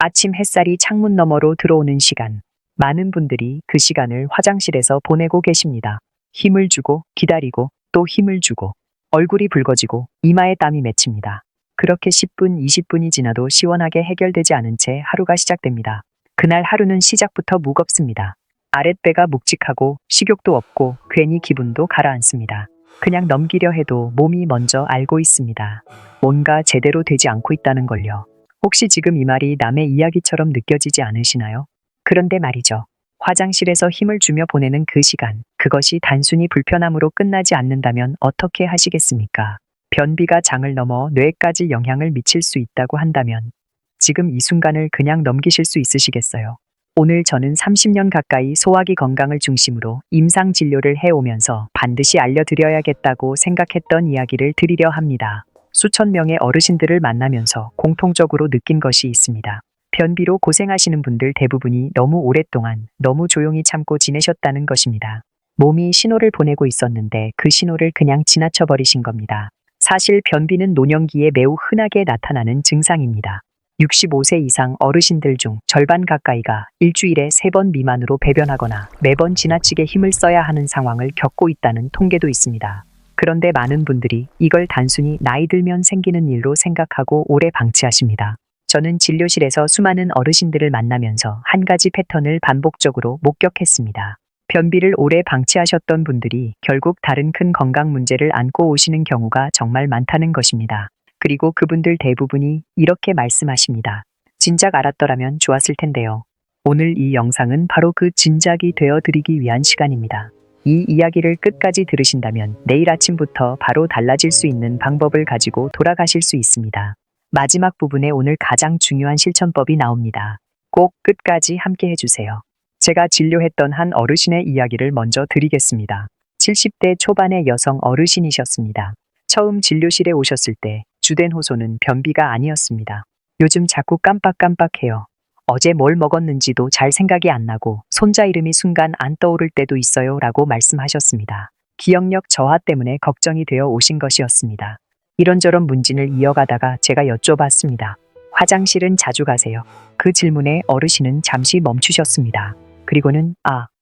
아침 햇살이 창문 너머로 들어오는 시간. 많은 분들이 그 시간을 화장실에서 보내고 계십니다. 힘을 주고 기다리고 또 힘을 주고 얼굴이 붉어지고 이마에 땀이 맺힙니다. 그렇게 10분, 20분이 지나도 시원하게 해결되지 않은 채 하루가 시작됩니다. 그날 하루는 시작부터 무겁습니다. 아랫배가 묵직하고 식욕도 없고 괜히 기분도 가라앉습니다. 그냥 넘기려 해도 몸이 먼저 알고 있습니다. 뭔가 제대로 되지 않고 있다는 걸요. 혹시 지금 이 말이 남의 이야기처럼 느껴지지 않으시나요? 그런데 말이죠. 화장실에서 힘을 주며 보내는 그 시간, 그것이 단순히 불편함으로 끝나지 않는다면 어떻게 하시겠습니까? 변비가 장을 넘어 뇌까지 영향을 미칠 수 있다고 한다면 지금 이 순간을 그냥 넘기실 수 있으시겠어요? 오늘 저는 30년 가까이 소화기 건강을 중심으로 임상 진료를 해오면서 반드시 알려드려야겠다고 생각했던 이야기를 드리려 합니다. 수천 명의 어르신들을 만나면서 공통적으로 느낀 것이 있습니다. 변비로 고생하시는 분들 대부분이 너무 오랫동안 너무 조용히 참고 지내셨다는 것입니다. 몸이 신호를 보내고 있었는데 그 신호를 그냥 지나쳐 버리신 겁니다. 사실 변비는 노년기에 매우 흔하게 나타나는 증상입니다. 65세 이상 어르신들 중 절반 가까이가 일주일에 3번 미만으로 배변하거나 매번 지나치게 힘을 써야 하는 상황을 겪고 있다는 통계도 있습니다. 그런데 많은 분들이 이걸 단순히 나이 들면 생기는 일로 생각하고 오래 방치하십니다. 저는 진료실에서 수많은 어르신들을 만나면서 한 가지 패턴을 반복적으로 목격했습니다. 변비를 오래 방치하셨던 분들이 결국 다른 큰 건강 문제를 안고 오시는 경우가 정말 많다는 것입니다. 그리고 그분들 대부분이 이렇게 말씀하십니다. 진작 알았더라면 좋았을 텐데요. 오늘 이 영상은 바로 그 진작이 되어드리기 위한 시간입니다. 이 이야기를 끝까지 들으신다면 내일 아침부터 바로 달라질 수 있는 방법을 가지고 돌아가실 수 있습니다. 마지막 부분에 오늘 가장 중요한 실천법이 나옵니다. 꼭 끝까지 함께 해주세요. 제가 진료했던 한 어르신의 이야기를 먼저 드리겠습니다. 70대 초반의 여성 어르신이셨습니다. 처음 진료실에 오셨을 때 주된 호소는 변비가 아니었습니다. 요즘 자꾸 깜빡깜빡해요. 어제 뭘 먹었는지도 잘 생각이 안 나고 손자 이름이 순간 안 떠오를 때도 있어요 라고 말씀하셨습니다. 기억력 저하 때문에 걱정이 되어 오신 것이었습니다. 이런저런 문진을 이어가다가 제가 여쭤봤습니다. 화장실은 자주 가세요? 그 질문에 어르신은 잠시 멈추셨습니다. 그리고는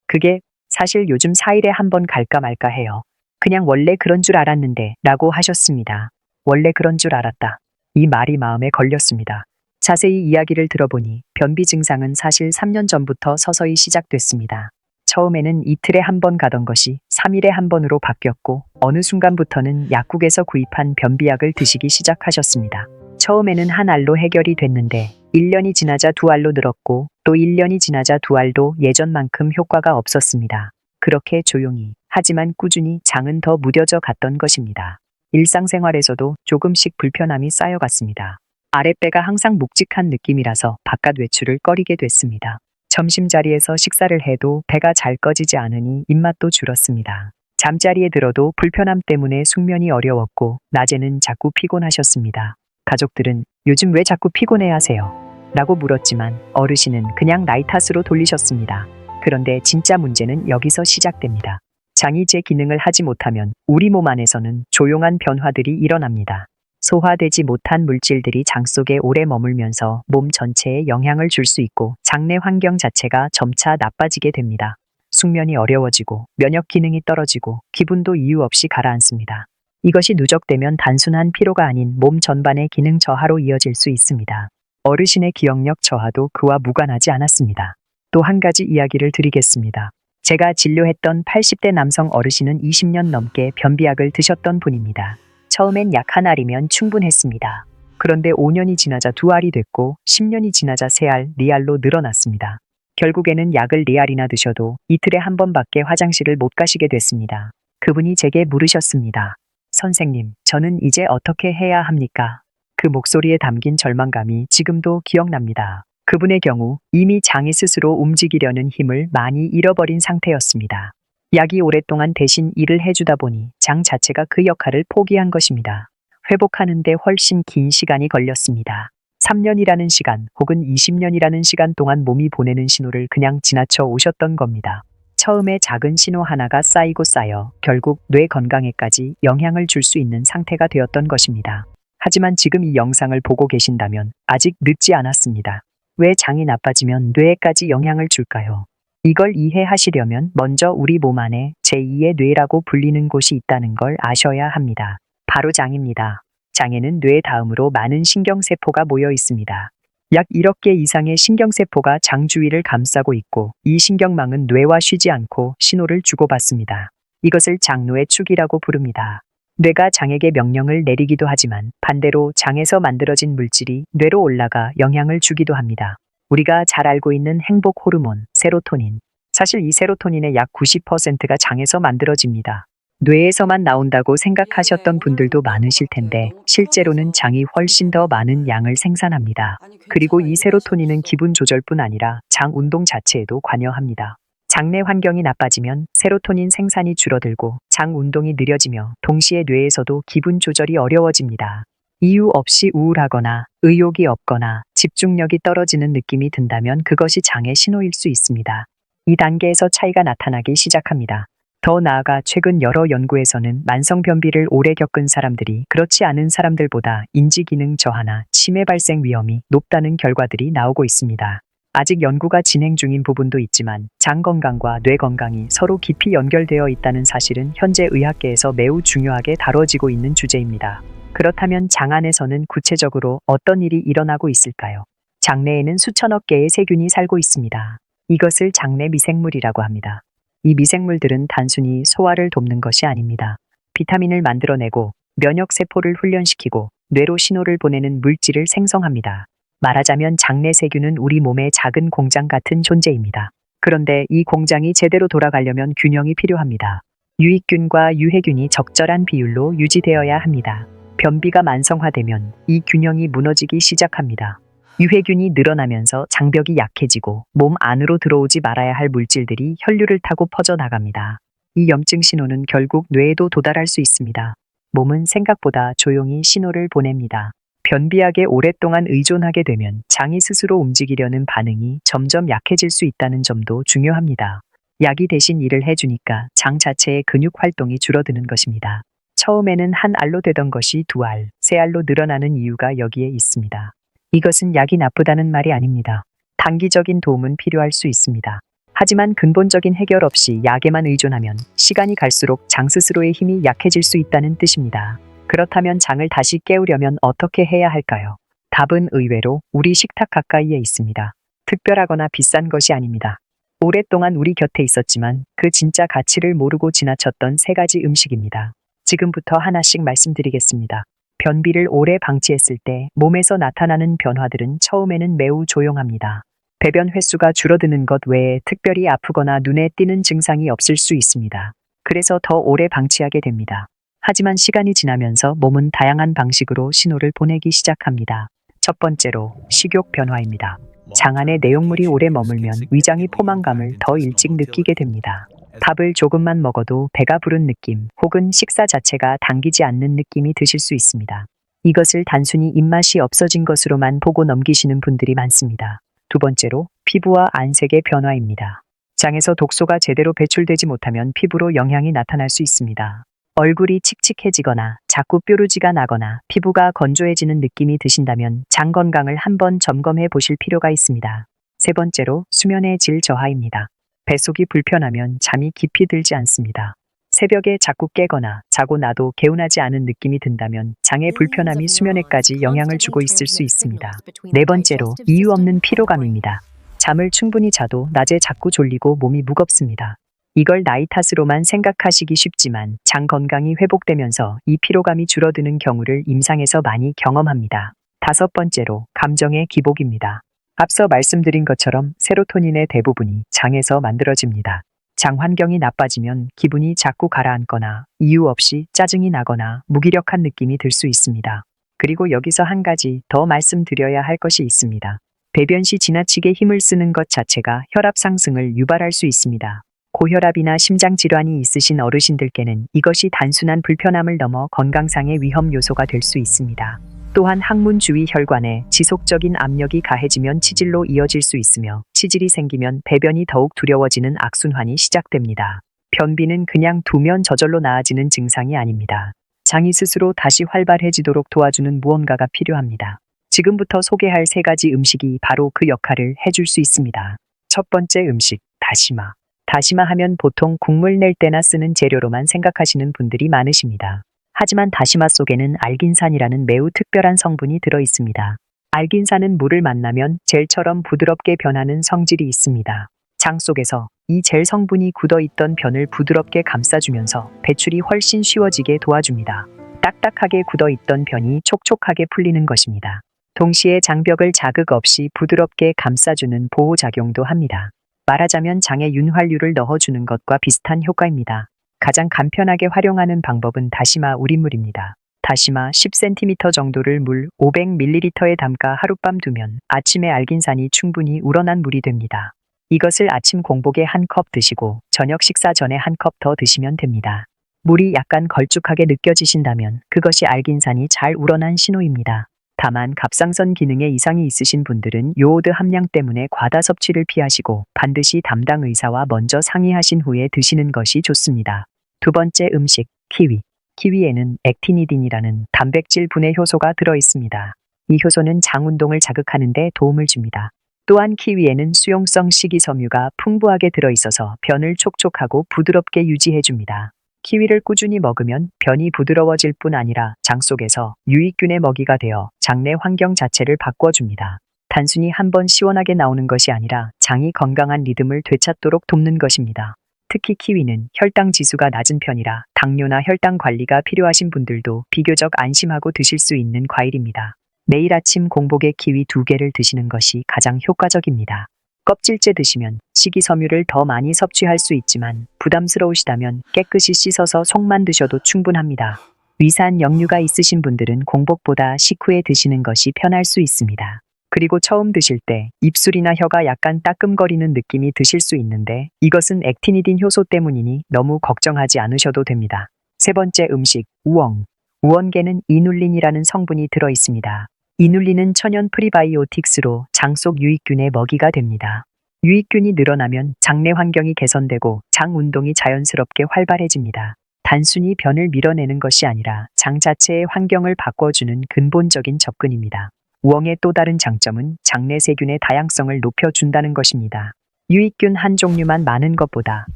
그게 사실 요즘 4일에 한 번 갈까 말까 해요. 그냥 원래 그런 줄 알았는데 라고 하셨습니다. 원래 그런 줄 알았다. 이 말이 마음에 걸렸습니다. 자세히 이야기를 들어보니 변비 증상은 사실 3년 전부터 서서히 시작됐습니다. 처음에는 이틀에 한 번 가던 것이 3일에 한 번으로 바뀌었고 어느 순간부터는 약국에서 구입한 변비약을 드시기 시작하셨습니다. 처음에는 한 알로 해결이 됐는데 1년이 지나자 2알로 늘었고 또 1년이 지나자 2알도 예전만큼 효과가 없었습니다. 그렇게 조용히 하지만 꾸준히 장은 더 무뎌져 갔던 것입니다. 일상생활에서도 조금씩 불편함이 쌓여갔습니다. 아랫배가 항상 묵직한 느낌이라서 바깥 외출을 꺼리게 됐습니다. 점심자리에서 식사를 해도 배가 잘 꺼지지 않으니 입맛도 줄었습니다. 잠자리에 들어도 불편함 때문에 숙면이 어려웠고 낮에는 자꾸 피곤하셨습니다. 가족들은 요즘 왜 자꾸 피곤해 하세요? 라고 물었지만 어르신은 그냥 나이 탓으로 돌리셨습니다. 그런데 진짜 문제는 여기서 시작됩니다. 장이 제 기능을 하지 못하면 우리 몸 안에서는 조용한 변화들이 일어납니다. 소화되지 못한 물질들이 장 속에 오래 머물면서 몸 전체에 영향을 줄 수 있고 장내 환경 자체가 점차 나빠지게 됩니다. 숙면이 어려워지고 면역 기능이 떨어지고 기분도 이유 없이 가라앉습니다. 이것이 누적되면 단순한 피로가 아닌 몸 전반의 기능 저하로 이어질 수 있습니다. 어르신의 기억력 저하도 그와 무관하지 않았습니다. 또 한 가지 이야기를 드리겠습니다. 제가 진료했던 80대 남성 어르신은 20년 넘게 변비약을 드셨던 분입니다. 처음엔 약 한 알이면 충분했습니다. 그런데 5년이 지나자 2알이 됐고 10년이 지나자 3알, 4알로 늘어났습니다. 결국에는 약을 4알이나 드셔도 이틀에 한 번밖에 화장실을 못 가시게 됐습니다. 그분이 제게 물으셨습니다. 선생님, 저는 이제 어떻게 해야 합니까? 그 목소리에 담긴 절망감이 지금도 기억납니다. 그분의 경우 이미 장이 스스로 움직이려는 힘을 많이 잃어버린 상태였습니다. 약이 오랫동안 대신 일을 해주다 보니 장 자체가 그 역할을 포기한 것입니다. 회복하는 데 훨씬 긴 시간이 걸렸습니다. 3년이라는 시간 혹은 20년이라는 시간 동안 몸이 보내는 신호를 그냥 지나쳐 오셨던 겁니다. 처음에 작은 신호 하나가 쌓이고 쌓여 결국 뇌 건강에까지 영향을 줄 수 있는 상태가 되었던 것입니다. 하지만 지금 이 영상을 보고 계신다면 아직 늦지 않았습니다. 왜 장이 나빠지면 뇌에까지 영향을 줄까요? 이걸 이해하시려면 먼저 우리 몸 안에 제2의 뇌라고 불리는 곳이 있다는 걸 아셔야 합니다. 바로 장입니다. 장에는 뇌 다음으로 많은 신경세포가 모여 있습니다. 약 1억 개 이상의 신경세포가 장 주위를 감싸고 있고 이 신경망은 뇌와 쉬지 않고 신호를 주고받습니다. 이것을 장노의 축이라고 부릅니다. 뇌가 장에게 명령을 내리기도 하지만 반대로 장에서 만들어진 물질이 뇌로 올라가 영향을 주기도 합니다. 우리가 잘 알고 있는 행복 호르몬, 세로토닌. 사실 이 세로토닌의 약 90%가 장에서 만들어집니다. 뇌에서만 나온다고 생각하셨던 분들도 많으실 텐데 실제로는 장이 훨씬 더 많은 양을 생산합니다. 그리고 이 세로토닌은 기분 조절뿐 아니라 장 운동 자체에도 관여합니다. 장내 환경이 나빠지면 세로토닌 생산이 줄어들고 장 운동이 느려지며 동시에 뇌에서도 기분 조절이 어려워집니다. 이유 없이 우울하거나 의욕이 없거나 집중력이 떨어지는 느낌이 든다면 그것이 장의 신호일 수 있습니다. 이 단계에서 차이가 나타나기 시작합니다. 더 나아가 최근 여러 연구에서는 만성 변비를 오래 겪은 사람들이 그렇지 않은 사람들보다 인지기능 저하나 치매 발생 위험이 높다는 결과들이 나오고 있습니다. 아직 연구가 진행 중인 부분도 있지만 장 건강과 뇌 건강이 서로 깊이 연결되어 있다는 사실은 현재 의학계에서 매우 중요하게 다뤄지고 있는 주제입니다. 그렇다면 장 안에서는 구체적으로 어떤 일이 일어나고 있을까요? 장내에는 수천억 개의 세균이 살고 있습니다. 이것을 장내 미생물이라고 합니다. 이 미생물들은 단순히 소화를 돕는 것이 아닙니다. 비타민을 만들어내고 면역세포를 훈련시키고 뇌로 신호를 보내는 물질을 생성합니다. 말하자면 장내 세균은 우리 몸의 작은 공장 같은 존재입니다. 그런데 이 공장이 제대로 돌아가려면 균형이 필요합니다. 유익균과 유해균이 적절한 비율로 유지되어야 합니다. 변비가 만성화되면 이 균형이 무너지기 시작합니다. 유해균이 늘어나면서 장벽이 약해지고 몸 안으로 들어오지 말아야 할 물질들이 혈류를 타고 퍼져나갑니다. 이 염증 신호는 결국 뇌에도 도달할 수 있습니다. 몸은 생각보다 조용히 신호를 보냅니다. 변비약에 오랫동안 의존하게 되면 장이 스스로 움직이려는 반응이 점점 약해질 수 있다는 점도 중요합니다. 약이 대신 일을 해주니까 장 자체의 근육 활동이 줄어드는 것입니다. 처음에는 한 알로 되던 것이 두 알, 세 알로 늘어나는 이유가 여기에 있습니다. 이것은 약이 나쁘다는 말이 아닙니다. 단기적인 도움은 필요할 수 있습니다. 하지만 근본적인 해결 없이 약에만 의존하면 시간이 갈수록 장 스스로의 힘이 약해질 수 있다는 뜻입니다. 그렇다면 장을 다시 깨우려면 어떻게 해야 할까요? 답은 의외로 우리 식탁 가까이에 있습니다. 특별하거나 비싼 것이 아닙니다. 오랫동안 우리 곁에 있었지만 그 진짜 가치를 모르고 지나쳤던 세 가지 음식입니다. 지금부터 하나씩 말씀드리겠습니다. 변비를 오래 방치했을 때 몸에서 나타나는 변화들은 처음에는 매우 조용합니다. 배변 횟수가 줄어드는 것 외에 특별히 아프거나 눈에 띄는 증상이 없을 수 있습니다. 그래서 더 오래 방치하게 됩니다. 하지만 시간이 지나면서 몸은 다양한 방식으로 신호를 보내기 시작합니다. 첫 번째로 식욕 변화입니다. 장 안에 내용물이 오래 머물면 위장이 포만감을 더 일찍 느끼게 됩니다. 밥을 조금만 먹어도 배가 부른 느낌 혹은 식사 자체가 당기지 않는 느낌이 드실 수 있습니다. 이것을 단순히 입맛이 없어진 것으로만 보고 넘기시는 분들이 많습니다. 두 번째로 피부와 안색의 변화입니다. 장에서 독소가 제대로 배출되지 못하면 피부로 영향이 나타날 수 있습니다. 얼굴이 칙칙해지거나 자꾸 뾰루지가 나거나 피부가 건조해지는 느낌이 드신다면 장 건강을 한번 점검해 보실 필요가 있습니다. 세 번째로 수면의 질 저하입니다. 뱃속이 불편하면 잠이 깊이 들지 않습니다. 새벽에 자꾸 깨거나 자고 나도 개운하지 않은 느낌이 든다면 장의 불편함이 수면에까지 영향을 주고 있을 수 있습니다. 네 번째로 이유 없는 피로감입니다. 잠을 충분히 자도 낮에 자꾸 졸리고 몸이 무겁습니다. 이걸 나이 탓으로만 생각하시기 쉽지만 장 건강이 회복되면서 이 피로감이 줄어드는 경우를 임상에서 많이 경험합니다. 다섯 번째로 감정의 기복입니다. 앞서 말씀드린 것처럼 세로토닌의 대부분이 장에서 만들어집니다. 장 환경이 나빠지면 기분이 자꾸 가라앉거나 이유 없이 짜증이 나거나 무기력한 느낌이 들 수 있습니다. 그리고 여기서 한 가지 더 말씀드려야 할 것이 있습니다. 배변 시 지나치게 힘을 쓰는 것 자체가 혈압 상승을 유발할 수 있습니다. 고혈압이나 심장질환이 있으신 어르신들께는 이것이 단순한 불편함을 넘어 건강상의 위험 요소가 될 수 있습니다. 또한 항문 주위 혈관에 지속적인 압력이 가해지면 치질로 이어질 수 있으며 치질이 생기면 배변이 더욱 두려워지는 악순환이 시작됩니다. 변비는 그냥 두면 저절로 나아지는 증상이 아닙니다. 장이 스스로 다시 활발해지도록 도와주는 무언가가 필요합니다. 지금부터 소개할 3가지 음식이 바로 그 역할을 해줄 수 있습니다. 첫 번째 음식, 다시마. 다시마 하면 보통 국물 낼 때나 쓰는 재료로만 생각하시는 분들이 많으십니다. 하지만 다시마 속에는 알긴산이라는 매우 특별한 성분이 들어 있습니다. 알긴산은 물을 만나면 젤처럼 부드럽게 변하는 성질이 있습니다. 장 속에서 이 젤 성분이 굳어있던 변을 부드럽게 감싸주면서 배출이 훨씬 쉬워지게 도와줍니다. 딱딱하게 굳어있던 변이 촉촉하게 풀리는 것입니다. 동시에 장벽을 자극 없이 부드럽게 감싸주는 보호작용도 합니다. 말하자면 장에 윤활유를 넣어주는 것과 비슷한 효과입니다. 가장 간편하게 활용하는 방법은 다시마 우린물입니다. 다시마 10cm 정도를 물 500ml에 담가 하룻밤 두면 아침에 알긴산이 충분히 우러난 물이 됩니다. 이것을 아침 공복에 1컵 드시고 저녁 식사 전에 1컵 더 드시면 됩니다. 물이 약간 걸쭉하게 느껴지신다면 그것이 알긴산이 잘 우러난 신호입니다. 다만 갑상선 기능에 이상이 있으신 분들은 요오드 함량 때문에 과다 섭취를 피하시고 반드시 담당 의사와 먼저 상의하신 후에 드시는 것이 좋습니다. 두 번째 음식, 키위. 키위에는 액티니딘이라는 단백질 분해 효소가 들어 있습니다. 이 효소는 장 운동을 자극하는 데 도움을 줍니다. 또한 키위에는 수용성 식이섬유가 풍부하게 들어 있어서 변을 촉촉하고 부드럽게 유지해 줍니다. 키위를 꾸준히 먹으면 변이 부드러워질 뿐 아니라 장 속에서 유익균의 먹이가 되어 장내 환경 자체를 바꿔줍니다. 단순히 한번 시원하게 나오는 것이 아니라 장이 건강한 리듬을 되찾도록 돕는 것입니다. 특히 키위는 혈당 지수가 낮은 편이라 당뇨나 혈당 관리가 필요하신 분들도 비교적 안심하고 드실 수 있는 과일입니다. 매일 아침 공복에 키위 2개를 드시는 것이 가장 효과적입니다. 껍질째 드시면 식이섬유를 더 많이 섭취할 수 있지만 부담스러우시다면 깨끗이 씻어서 속만 드셔도 충분합니다. 위산 역류가 있으신 분들은 공복보다 식후에 드시는 것이 편할 수 있습니다. 그리고 처음 드실 때 입술이나 혀가 약간 따끔거리는 느낌이 드실 수 있는데 이것은 액티니딘 효소 때문이니 너무 걱정하지 않으셔도 됩니다. 세 번째 음식, 우엉. 우엉계는 이눌린이라는 성분이 들어 있습니다. 이눌린은 천연 프리바이오틱스로 장 속 유익균의 먹이가 됩니다. 유익균이 늘어나면 장내 환경이 개선되고 장 운동이 자연스럽게 활발해집니다. 단순히 변을 밀어내는 것이 아니라 장 자체의 환경을 바꿔주는 근본적인 접근입니다. 우엉의 또 다른 장점은 장내 세균의 다양성을 높여준다는 것입니다. 유익균 한 종류만 많은 것보다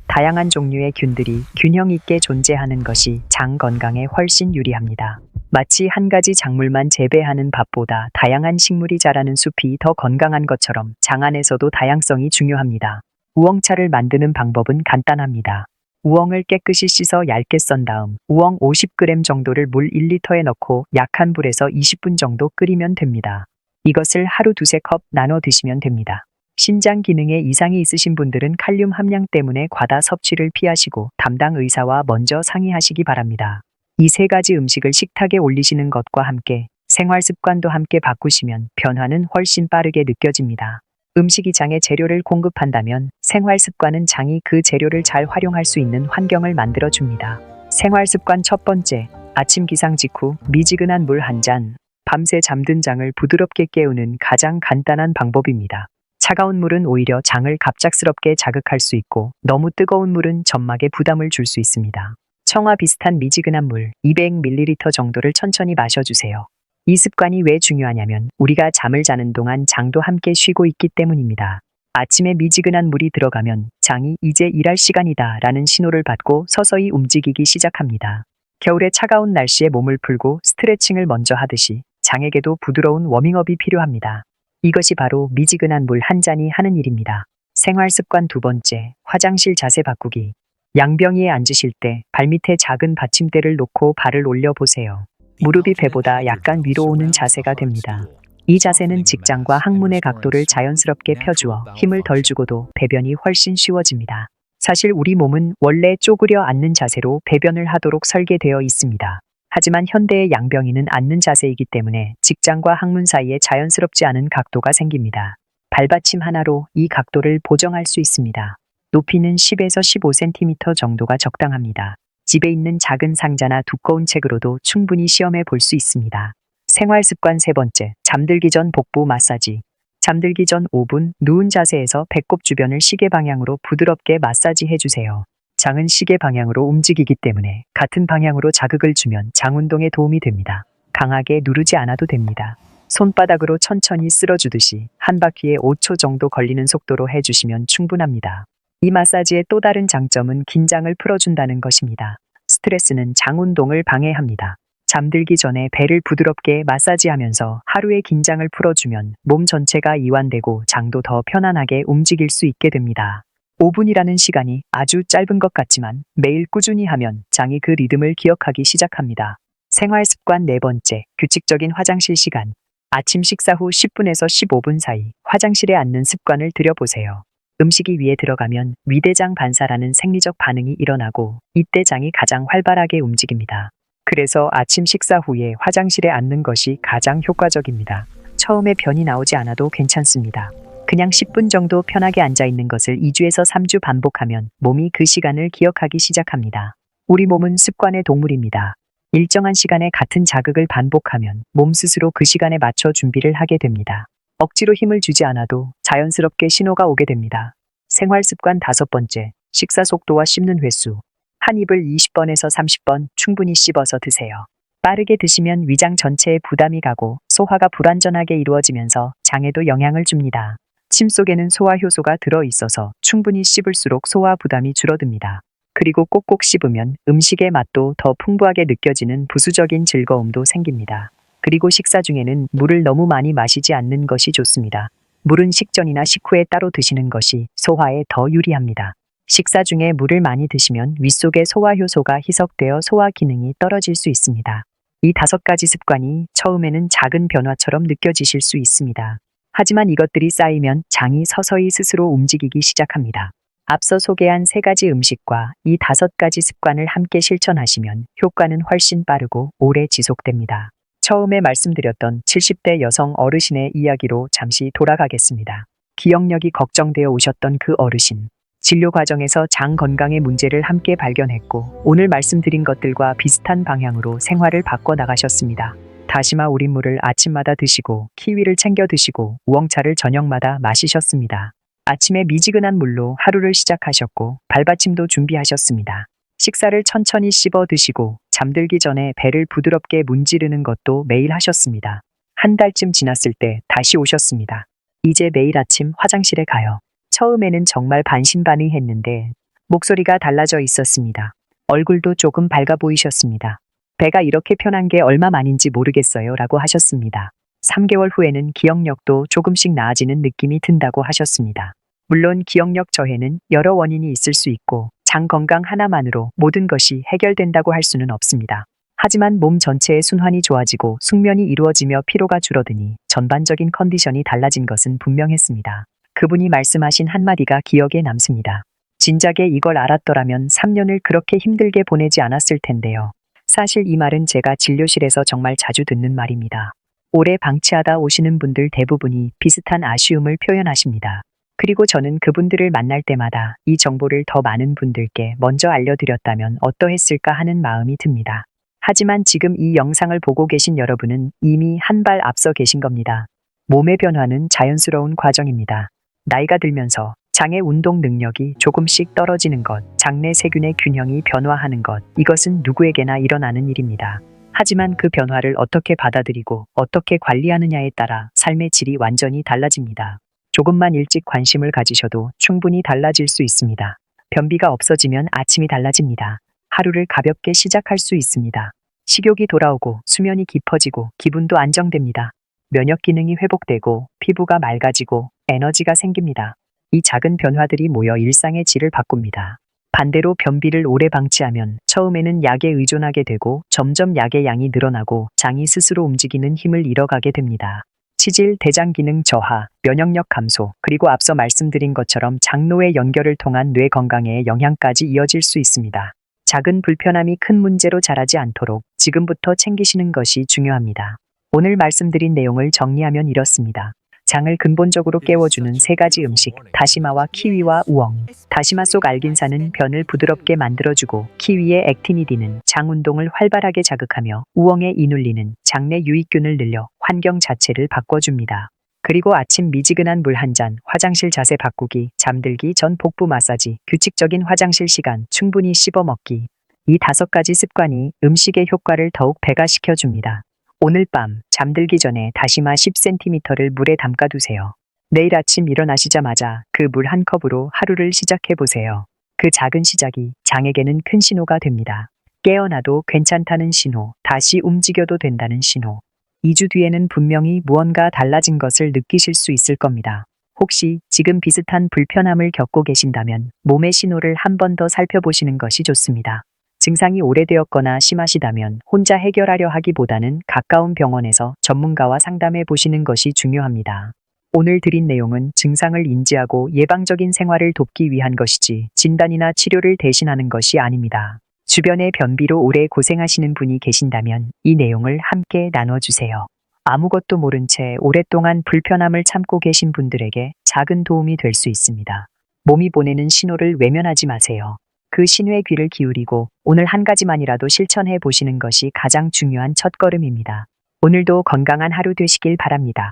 다양한 종류의 균들이 균형 있게 존재하는 것이 장 건강에 훨씬 유리합니다. 마치 한 가지 작물만 재배하는 밭보다 다양한 식물이 자라는 숲이 더 건강한 것처럼 장 안에서도 다양성이 중요합니다. 우엉차를 만드는 방법은 간단합니다. 우엉을 깨끗이 씻어 얇게 썬 다음 우엉 50g 정도를 물 1리터에 넣고 약한 불에서 20분 정도 끓이면 됩니다. 이것을 하루 2-3컵 나눠 드시면 됩니다. 신장 기능에 이상이 있으신 분들은 칼륨 함량 때문에 과다 섭취를 피하시고 담당 의사와 먼저 상의하시기 바랍니다. 이 3가지 음식을 식탁에 올리시는 것과 함께 생활 습관도 함께 바꾸시면 변화는 훨씬 빠르게 느껴집니다. 음식이 장에 재료를 공급한다면 생활 습관은 장이 그 재료를 잘 활용할 수 있는 환경을 만들어줍니다. 생활 습관 첫 번째, 아침 기상 직후 미지근한 물 1잔. 밤새 잠든 장을 부드럽게 깨우는 가장 간단한 방법입니다. 차가운 물은 오히려 장을 갑작스럽게 자극할 수 있고 너무 뜨거운 물은 점막에 부담을 줄 수 있습니다. 청아 비슷한 미지근한 물 200ml 정도를 천천히 마셔주세요. 이 습관이 왜 중요하냐면 우리가 잠을 자는 동안 장도 함께 쉬고 있기 때문입니다. 아침에 미지근한 물이 들어가면 장이 이제 일할 시간이다 라는 신호를 받고 서서히 움직이기 시작합니다. 겨울에 차가운 날씨에 몸을 풀고 스트레칭을 먼저 하듯이 장에게도 부드러운 워밍업이 필요합니다. 이것이 바로 미지근한 물 1잔이 하는 일입니다. 생활 습관 두 번째, 화장실 자세 바꾸기. 양병이에 앉으실 때 발밑에 작은 받침대를 놓고 발을 올려보세요. 무릎이 배보다 약간 위로 오는 자세가 됩니다. 이 자세는 직장과 항문의 각도를 자연스럽게 펴주어 힘을 덜 주고도 배변이 훨씬 쉬워집니다. 사실 우리 몸은 원래 쪼그려 앉는 자세로 배변을 하도록 설계되어 있습니다. 하지만 현대의 양병이는 앉는 자세이기 때문에 직장과 항문 사이에 자연스럽지 않은 각도가 생깁니다. 발받침 하나로 이 각도를 보정할 수 있습니다. 높이는 10에서 15cm 정도가 적당합니다. 집에 있는 작은 상자나 두꺼운 책으로도 충분히 시험해 볼 수 있습니다. 생활 습관 세 번째, 잠들기 전 복부 마사지. 잠들기 전 5분 누운 자세에서 배꼽 주변을 시계 방향으로 부드럽게 마사지 해주세요. 장은 시계 방향으로 움직이기 때문에 같은 방향으로 자극을 주면 장 운동에 도움이 됩니다. 강하게 누르지 않아도 됩니다. 손바닥으로 천천히 쓸어주듯이 한 바퀴에 5초 정도 걸리는 속도로 해주시면 충분합니다. 이 마사지의 또 다른 장점은 긴장을 풀어준다는 것입니다. 스트레스는 장 운동을 방해합니다. 잠들기 전에 배를 부드럽게 마사지하면서 하루의 긴장을 풀어주면 몸 전체가 이완되고 장도 더 편안하게 움직일 수 있게 됩니다. 5분이라는 시간이 아주 짧은 것 같지만 매일 꾸준히 하면 장이 그 리듬을 기억하기 시작합니다. 생활 습관 네 번째, 규칙적인 화장실 시간. 아침 식사 후 10분에서 15분 사이 화장실에 앉는 습관을 들여보세요. 음식이 위에 들어가면 위대장 반사라는 생리적 반응이 일어나고 이때 장이 가장 활발하게 움직입니다. 그래서 아침 식사 후에 화장실에 앉는 것이 가장 효과적입니다. 처음에 변이 나오지 않아도 괜찮습니다. 그냥 10분 정도 편하게 앉아 있는 것을 2주에서 3주 반복하면 몸이 그 시간을 기억하기 시작합니다. 우리 몸은 습관의 동물입니다. 일정한 시간에 같은 자극을 반복하면 몸 스스로 그 시간에 맞춰 준비를 하게 됩니다. 억지로 힘을 주지 않아도 자연스럽게 신호가 오게 됩니다. 생활 습관 다섯 번째, 식사 속도와 씹는 횟수. 한 입을 20번에서 30번 충분히 씹어서 드세요. 빠르게 드시면 위장 전체에 부담이 가고 소화가 불완전하게 이루어지면서 장에도 영향을 줍니다. 침 속에는 소화 효소가 들어있어서 충분히 씹을수록 소화 부담이 줄어듭니다. 그리고 꼭꼭 씹으면 음식의 맛도 더 풍부하게 느껴지는 부수적인 즐거움도 생깁니다. 그리고 식사 중에는 물을 너무 많이 마시지 않는 것이 좋습니다. 물은 식전이나 식후에 따로 드시는 것이 소화에 더 유리합니다. 식사 중에 물을 많이 드시면 윗속의 소화 효소가 희석되어 소화 기능이 떨어질 수 있습니다. 이 5가지 습관이 처음에는 작은 변화처럼 느껴지실 수 있습니다. 하지만 이것들이 쌓이면 장이 서서히 스스로 움직이기 시작합니다. 앞서 소개한 3가지 음식과 이 5가지 습관을 함께 실천하시면 효과는 훨씬 빠르고 오래 지속됩니다. 처음에 말씀드렸던 70대 여성 어르신의 이야기로 잠시 돌아가겠습니다. 기억력이 걱정되어 오셨던 그 어르신. 진료 과정에서 장 건강의 문제를 함께 발견했고 오늘 말씀드린 것들과 비슷한 방향으로 생활을 바꿔 나가셨습니다. 다시마 우린물을 아침마다 드시고 키위를 챙겨 드시고 우엉차를 저녁마다 마시셨습니다. 아침에 미지근한 물로 하루를 시작하셨고 발받침도 준비하셨습니다. 식사를 천천히 씹어 드시고 잠들기 전에 배를 부드럽게 문지르는 것도 매일 하셨습니다. 한 달쯤 지났을 때 다시 오셨습니다. 이제 매일 아침 화장실에 가요. 처음에는 정말 반신반의했는데 목소리가 달라져 있었습니다. 얼굴도 조금 밝아 보이셨습니다. 배가 이렇게 편한 게 얼마만인지 모르겠어요 라고 하셨습니다. 3개월 후에는 기억력도 조금씩 나아지는 느낌이 든다고 하셨습니다. 물론 기억력 저해는 여러 원인이 있을 수 있고 장 건강 하나만으로 모든 것이 해결된다고 할 수는 없습니다. 하지만 몸 전체의 순환이 좋아지고 숙면이 이루어지며 피로가 줄어드니 전반적인 컨디션이 달라진 것은 분명했습니다. 그분이 말씀하신 한마디가 기억에 남습니다. 진작에 이걸 알았더라면 3년을 그렇게 힘들게 보내지 않았을 텐데요. 사실 이 말은 제가 진료실에서 정말 자주 듣는 말입니다. 오래 방치하다 오시는 분들 대부분이 비슷한 아쉬움을 표현하십니다. 그리고 저는 그분들을 만날 때마다 이 정보를 더 많은 분들께 먼저 알려드렸다면 어떠했을까 하는 마음이 듭니다. 하지만 지금 이 영상을 보고 계신 여러분은 이미 한 발 앞서 계신 겁니다. 몸의 변화는 자연스러운 과정입니다. 나이가 들면서 장의 운동 능력이 조금씩 떨어지는 것, 장내 세균의 균형이 변화하는 것, 이것은 누구에게나 일어나는 일입니다. 하지만 그 변화를 어떻게 받아들이고 어떻게 관리하느냐에 따라 삶의 질이 완전히 달라집니다. 조금만 일찍 관심을 가지셔도 충분히 달라질 수 있습니다. 변비가 없어지면 아침이 달라집니다. 하루를 가볍게 시작할 수 있습니다. 식욕이 돌아오고 수면이 깊어지고 기분도 안정됩니다. 면역 기능이 회복되고 피부가 맑아지고 에너지가 생깁니다. 이 작은 변화들이 모여 일상의 질을 바꿉니다. 반대로 변비를 오래 방치하면 처음에는 약에 의존하게 되고 점점 약의 양이 늘어나고 장이 스스로 움직이는 힘을 잃어가게 됩니다. 치질, 대장 기능 저하, 면역력 감소, 그리고 앞서 말씀드린 것처럼 장로의 연결을 통한 뇌 건강에 영향까지 이어질 수 있습니다. 작은 불편함이 큰 문제로 자라지 않도록 지금부터 챙기시는 것이 중요합니다. 오늘 말씀드린 내용을 정리하면 이렇습니다. 장을 근본적으로 깨워주는 3가지 음식, 다시마와 키위와 우엉. 다시마 속 알긴산은 변을 부드럽게 만들어주고 키위의 액티니딘은 장 운동을 활발하게 자극하며 우엉의 이눌린은 장내 유익균을 늘려 환경 자체를 바꿔줍니다. 그리고 아침 미지근한 물 한 잔, 화장실 자세 바꾸기, 잠들기 전 복부 마사지, 규칙적인 화장실 시간, 충분히 씹어 먹기. 이 5가지 습관이 음식의 효과를 더욱 배가시켜줍니다. 오늘 밤 잠들기 전에 다시마 10cm를 물에 담가두세요. 내일 아침 일어나시자마자 그 물 한 컵으로 하루를 시작해 보세요. 그 작은 시작이 장에게는 큰 신호가 됩니다. 깨어나도 괜찮다는 신호, 다시 움직여도 된다는 신호. 2주 뒤에는 분명히 무언가 달라진 것을 느끼실 수 있을 겁니다. 혹시 지금 비슷한 불편함을 겪고 계신다면 몸의 신호를 한 번 더 살펴보시는 것이 좋습니다. 증상이 오래되었거나 심하시다면 혼자 해결하려 하기보다는 가까운 병원에서 전문가와 상담해 보시는 것이 중요합니다. 오늘 드린 내용은 증상을 인지하고 예방적인 생활을 돕기 위한 것이지 진단이나 치료를 대신하는 것이 아닙니다. 주변에 변비로 오래 고생하시는 분이 계신다면 이 내용을 함께 나눠주세요. 아무것도 모른 채 오랫동안 불편함을 참고 계신 분들에게 작은 도움이 될 수 있습니다. 몸이 보내는 신호를 외면하지 마세요. 그 신호에 귀를 기울이고 오늘 한 가지만이라도 실천해 보시는 것이 가장 중요한 첫걸음입니다. 오늘도 건강한 하루 되시길 바랍니다.